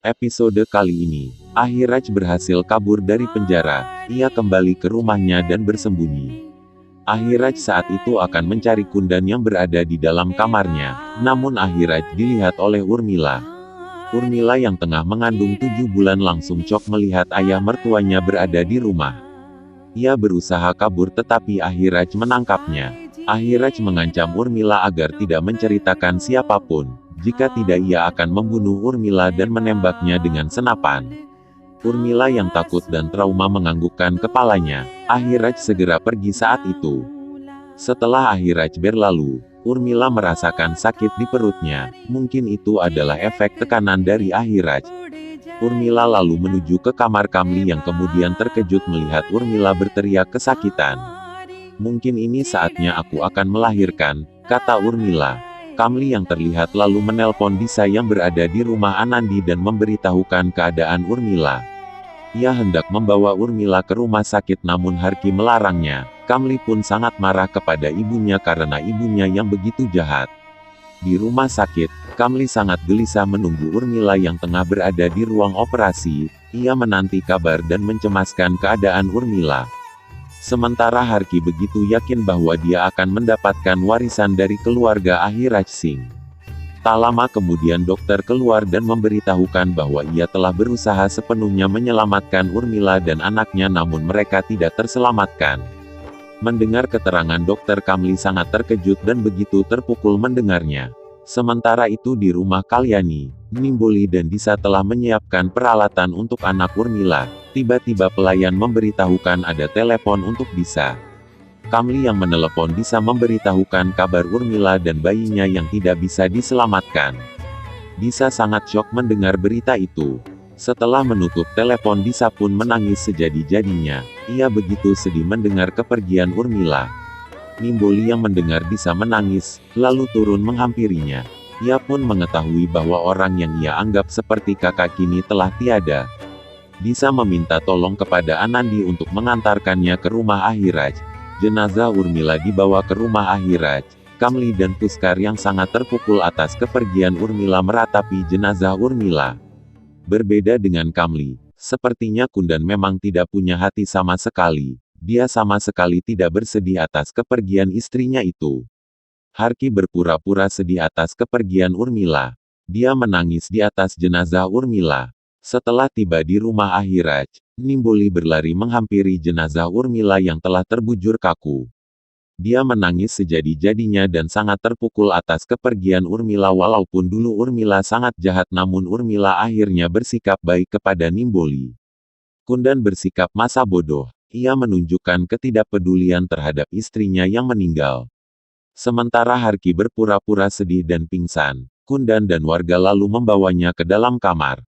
Episode kali ini, Ahiraj berhasil kabur dari penjara. Ia kembali ke rumahnya dan bersembunyi. Ahiraj saat itu akan mencari Kundan yang berada di dalam kamarnya. Namun Ahiraj dilihat oleh Urmila. Urmila yang tengah mengandung 7 bulan langsung shock melihat ayah mertuanya berada di rumah. Ia berusaha kabur tetapi Ahiraj menangkapnya. Ahiraj mengancam Urmila agar tidak menceritakan siapapun. Jika tidak ia akan membunuh Urmila dan menembaknya dengan senapan. Urmila yang takut dan trauma menganggukkan kepalanya. Ahiraj segera pergi saat itu. Setelah Ahiraj berlalu, Urmila merasakan sakit di perutnya. Mungkin itu adalah efek tekanan dari Ahiraj. Urmila lalu menuju ke kamar Kamli yang kemudian terkejut melihat Urmila berteriak kesakitan. Mungkin ini saatnya aku akan melahirkan, kata Urmila. Kamli yang terlihat lalu menelpon Disa yang berada di rumah Anandi dan memberitahukan keadaan Urmila. Ia hendak membawa Urmila ke rumah sakit namun Harki melarangnya. Kamli pun sangat marah kepada ibunya karena ibunya yang begitu jahat. Di rumah sakit, Kamli sangat gelisah menunggu Urmila yang tengah berada di ruang operasi. Ia menanti kabar dan mencemaskan keadaan Urmila. Sementara Harki begitu yakin bahwa dia akan mendapatkan warisan dari keluarga Ahiraj Singh. Tak lama kemudian dokter keluar dan memberitahukan bahwa ia telah berusaha sepenuhnya menyelamatkan Urmila dan anaknya namun mereka tidak terselamatkan. Mendengar keterangan dokter Kamli sangat terkejut dan begitu terpukul mendengarnya. Sementara itu di rumah Kalyani, Nimboli dan Disa telah menyiapkan peralatan untuk anak Urmila. Tiba-tiba pelayan memberitahukan ada telepon untuk Disa. Kamli yang menelepon Disa memberitahukan kabar Urmila dan bayinya yang tidak bisa diselamatkan. Disa sangat syok mendengar berita itu. Setelah menutup telepon Disa pun menangis sejadi-jadinya. Ia begitu sedih mendengar kepergian Urmila. Nimboli yang mendengar Disa menangis, lalu turun menghampirinya. Ia pun mengetahui bahwa orang yang ia anggap seperti kakak kini telah tiada. Disa meminta tolong kepada Anandi untuk mengantarkannya ke rumah Ahiraj. Jenazah Urmila dibawa ke rumah Ahiraj. Kamli dan Puskar yang sangat terpukul atas kepergian Urmila meratapi jenazah Urmila. Berbeda dengan Kamli, sepertinya Kundan memang tidak punya hati sama sekali. Dia sama sekali tidak bersedih atas kepergian istrinya itu. Harki berpura-pura sedih atas kepergian Urmila. Dia menangis di atas jenazah Urmila. Setelah tiba di rumah Ahiraj, Nimboli berlari menghampiri jenazah Urmila yang telah terbujur kaku. Dia menangis sejadi-jadinya dan sangat terpukul atas kepergian Urmila walaupun dulu Urmila sangat jahat namun Urmila akhirnya bersikap baik kepada Nimboli. Kundan bersikap masa bodoh. Ia menunjukkan ketidakpedulian terhadap istrinya yang meninggal. Sementara Harki berpura-pura sedih dan pingsan, Kundan dan warga lalu membawanya ke dalam kamar.